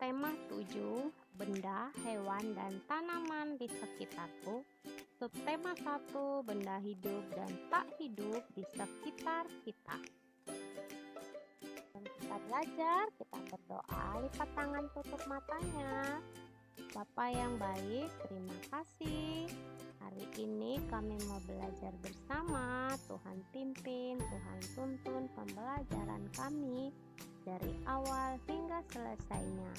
Subtema 7, benda, hewan, dan tanaman di sekitarku. Subtema 1, benda hidup dan tak hidup di sekitar kita. Dan kita belajar, kita berdoa, lipat tangan, tutup matanya. Bapa yang baik, terima kasih. Hari ini kami mau belajar bersama. Tuhan pimpin, Tuhan tuntun pembelajaran kami dari awal hingga selesainya.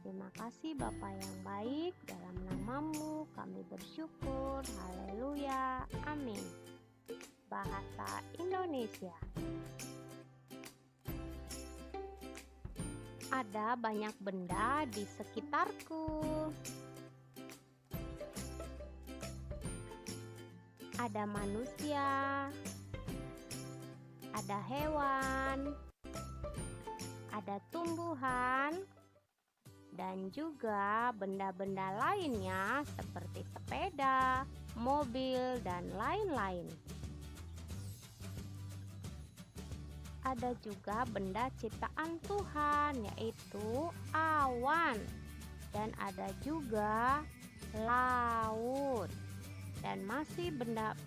Terima kasih Bapa yang baik, dalam nama-Mu kami bersyukur. Haleluya, amin. Bahasa Indonesia. Ada banyak benda di sekitarku. Ada manusia, ada hewan, ada tumbuhan, dan juga benda-benda lainnya seperti sepeda, mobil, dan lain-lain. Ada juga benda ciptaan Tuhan, yaitu awan, dan ada juga laut, dan masih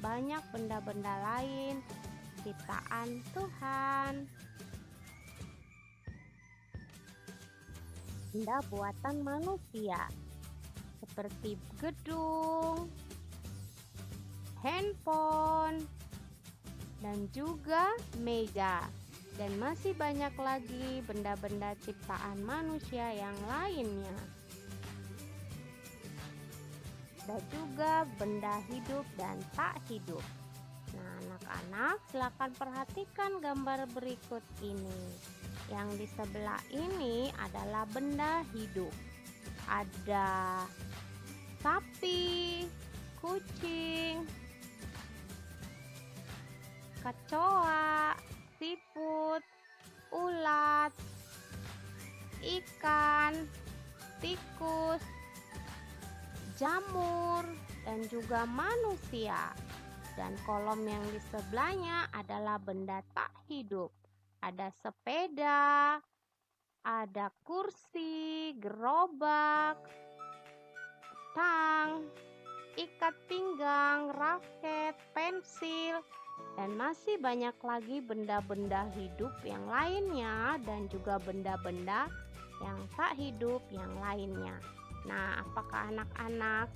banyak benda-benda lain ciptaan Tuhan. Benda buatan manusia seperti gedung, handphone, dan juga meja. Dan masih banyak lagi benda-benda ciptaan manusia yang lainnya. Ada juga benda hidup dan tak hidup. Nah, anak-anak, silakan perhatikan gambar berikut ini. Yang di sebelah ini adalah benda hidup. Ada sapi, kucing, kecoa, siput, ulat, ikan, tikus, jamur, dan juga manusia. Dan kolom yang di sebelahnya adalah benda tak hidup. Ada sepeda, ada kursi, gerobak, tang, ikat pinggang, raket, pensil, dan masih banyak lagi benda-benda hidup yang lainnya dan juga benda-benda yang tak hidup yang lainnya. Nah, apakah anak-anak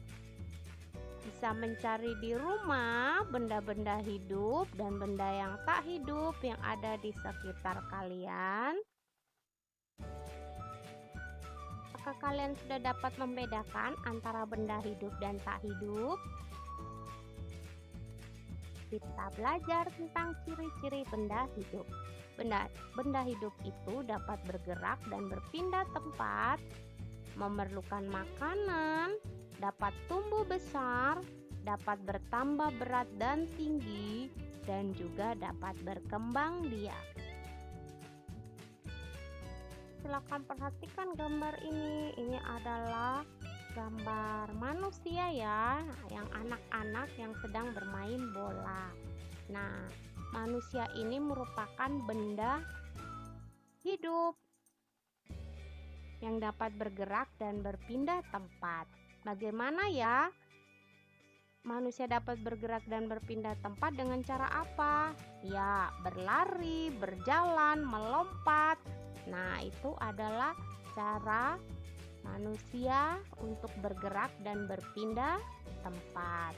bisa mencari di rumah benda-benda hidup dan benda yang tak hidup yang ada di sekitar kalian? Apakah kalian sudah dapat membedakan antara benda hidup dan tak hidup? Kita belajar tentang ciri-ciri benda hidup. Benda hidup itu dapat bergerak dan berpindah tempat, memerlukan makanan, dapat tumbuh besar, dapat bertambah berat dan tinggi, dan juga dapat berkembang biak. Silakan perhatikan gambar ini. Ini adalah gambar manusia ya, yang anak-anak yang sedang bermain bola. Nah, manusia ini merupakan benda hidup yang dapat bergerak dan berpindah tempat. Bagaimana ya manusia dapat bergerak dan berpindah tempat? Dengan cara apa? Ya, berlari, berjalan, melompat. Nah, itu adalah cara manusia untuk bergerak dan berpindah tempat.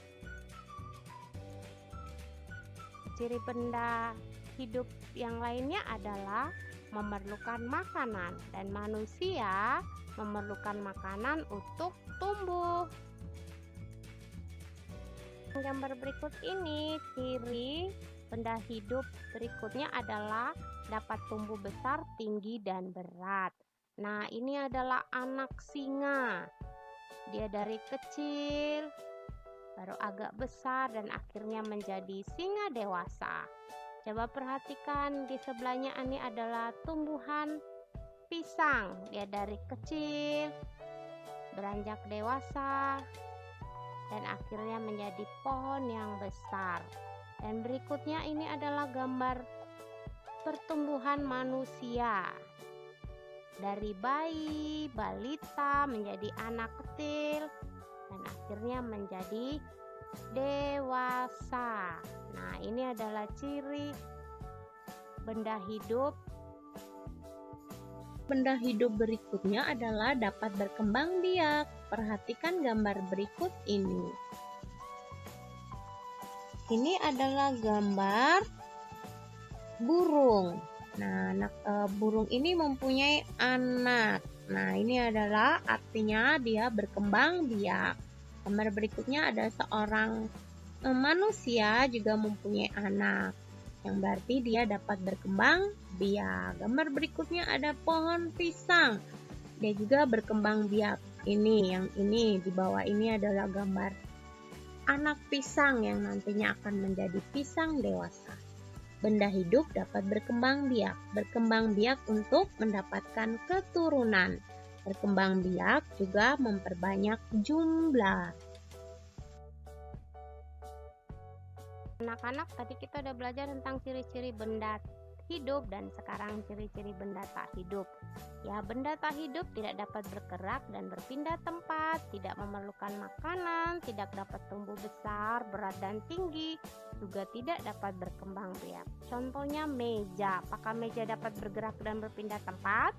Ciri benda hidup yang lainnya adalah memerlukan makanan, dan manusia memerlukan makanan untuk tumbuh. Gambar berikut ini, ciri benda hidup berikutnya adalah dapat tumbuh besar, tinggi, dan berat. Nah, ini adalah anak singa. Dia dari kecil, baru agak besar, dan akhirnya menjadi singa dewasa. Coba perhatikan di sebelahnya, ini adalah tumbuhan pisang. Dia dari kecil, beranjak dewasa, dan akhirnya menjadi pohon yang besar. Dan berikutnya ini adalah gambar pertumbuhan manusia. dari bayi, balita menjadi anak kecil, dan akhirnya menjadi dewasa. Nah, ini adalah ciri benda hidup. Benda hidup berikutnya adalah dapat berkembang biak. Perhatikan gambar berikut ini. Ini adalah gambar burung. Nah, burung ini mempunyai anak. Nah, ini adalah artinya dia berkembang biak. Gambar berikutnya ada seorang manusia juga mempunyai anak, yang berarti dia dapat berkembang biak. Gambar berikutnya ada pohon pisang. Dia juga berkembang biak. Yang ini di bawah ini adalah gambar anak pisang yang nantinya akan menjadi pisang dewasa. Benda hidup dapat berkembang biak. Berkembang biak untuk mendapatkan keturunan. Berkembang biak juga memperbanyak jumlah. Anak-anak, tadi kita udah belajar tentang ciri-ciri benda hidup dan sekarang ciri-ciri benda tak hidup. Ya, benda tak hidup tidak dapat bergerak dan berpindah tempat, tidak memerlukan makanan, tidak dapat tumbuh besar, berat dan tinggi, juga tidak dapat berkembang biak. Contohnya meja. Apakah meja dapat bergerak dan berpindah tempat?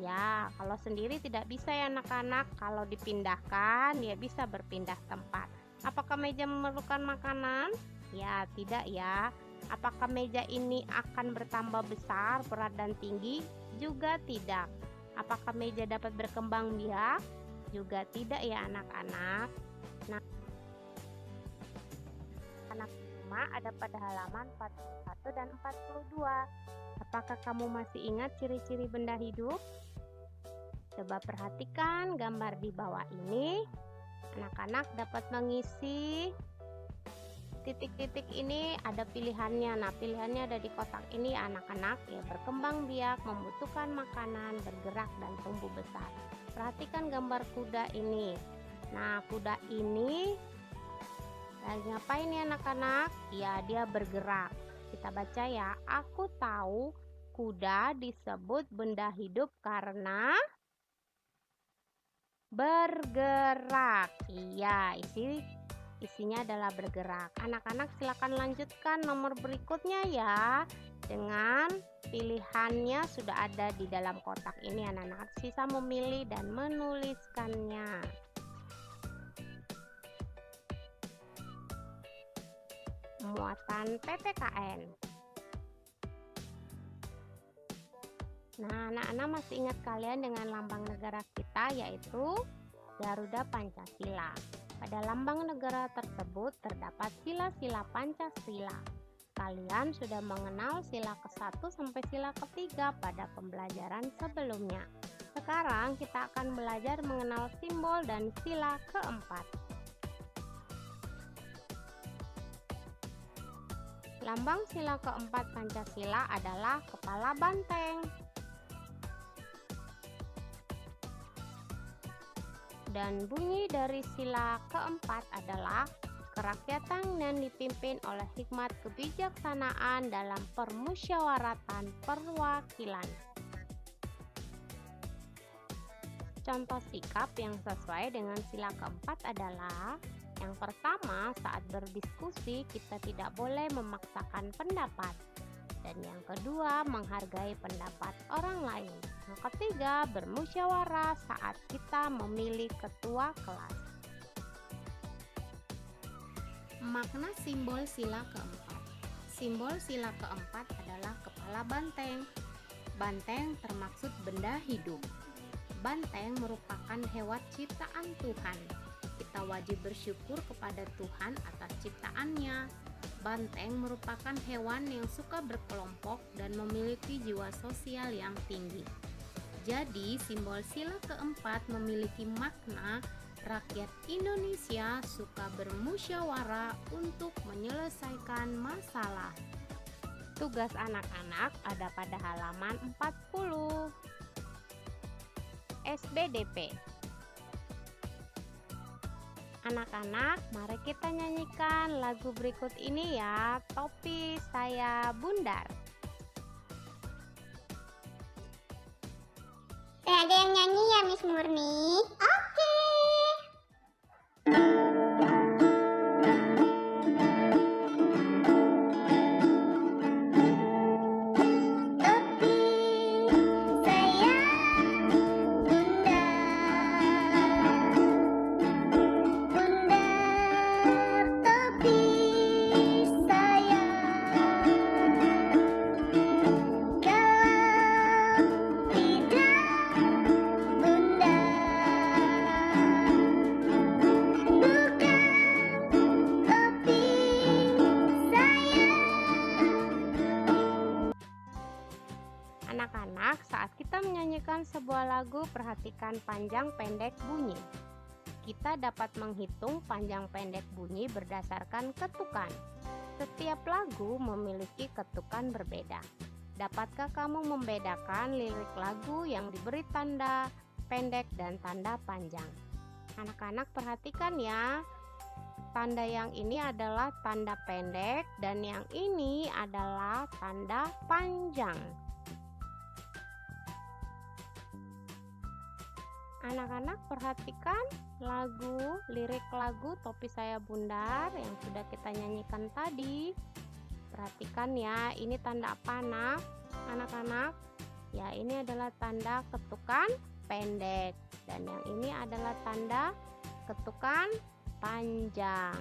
Ya, kalau sendiri tidak bisa ya anak-anak. Kalau dipindahkan, dia bisa berpindah tempat. Apakah meja memerlukan makanan? Ya, tidak ya. Apakah meja ini akan bertambah besar, berat dan tinggi? Juga tidak. Apakah meja dapat berkembang biak? Juga tidak ya anak-anak. Nah, anak rumah ada pada halaman 41 dan 42. Apakah kamu masih ingat ciri-ciri benda hidup? Coba perhatikan gambar di bawah ini. Anak-anak dapat mengisi titik-titik ini, ada pilihannya. Nah, pilihannya ada di kotak ini anak-anak. Ya, berkembang biak, membutuhkan makanan, bergerak dan tumbuh besar. Perhatikan gambar kuda ini. Nah, kuda ini lagi ngapain nih anak-anak? Ya, dia bergerak. Kita baca ya. Aku tahu kuda disebut benda hidup karena bergerak. Iya, isinya adalah bergerak. Anak-anak silakan lanjutkan nomor berikutnya ya. Dengan pilihannya sudah ada di dalam kotak ini, anak-anak sisa memilih dan menuliskannya. Muatan PPKN. Nah, anak-anak masih ingat kalian dengan lambang negara kita, yaitu Garuda Pancasila. Pada lambang negara tersebut terdapat sila-sila Pancasila. Kalian sudah mengenal sila ke-1 sampai sila ke-3 pada pembelajaran sebelumnya. Sekarang kita akan belajar mengenal simbol dan sila ke-4. Lambang sila ke-4 Pancasila adalah kepala banteng. Dan bunyi dari sila ke-4 adalah kerakyatan yang dipimpin oleh hikmat kebijaksanaan dalam permusyawaratan perwakilan. Contoh sikap yang sesuai dengan sila ke-4 adalah: yang pertama, saat berdiskusi kita tidak boleh memaksakan pendapat. Dan yang kedua, menghargai pendapat orang lain. Yang ketiga, bermusyawarah saat kita memilih ketua kelas. Makna simbol sila keempat. Simbol sila keempat adalah kepala banteng. Banteng termaksud benda hidup. Banteng merupakan hewan ciptaan Tuhan. Kita wajib bersyukur kepada Tuhan atas ciptaannya. Banteng merupakan hewan yang suka berkelompok dan memiliki jiwa sosial yang tinggi. Jadi, simbol sila keempat memiliki makna rakyat Indonesia suka bermusyawarah untuk menyelesaikan masalah. Tugas anak-anak ada pada halaman 40. SBDP. Anak-anak, mari kita nyanyikan lagu berikut ini ya. Topi saya bundar. perhatikan panjang pendek bunyi. Kita dapat menghitung panjang pendek bunyi berdasarkan ketukan. Setiap lagu memiliki ketukan berbeda. Dapatkah kamu membedakan lirik lagu yang diberi tanda pendek dan tanda panjang? Anak-anak perhatikan ya. Tanda yang ini adalah tanda pendek dan yang ini adalah tanda panjang. Anak-anak perhatikan lirik lagu Topi Saya Bundar yang sudah kita nyanyikan tadi. Perhatikan ya, ini tanda apa anak-anak? Ya, ini adalah tanda ketukan pendek dan yang ini adalah tanda ketukan panjang.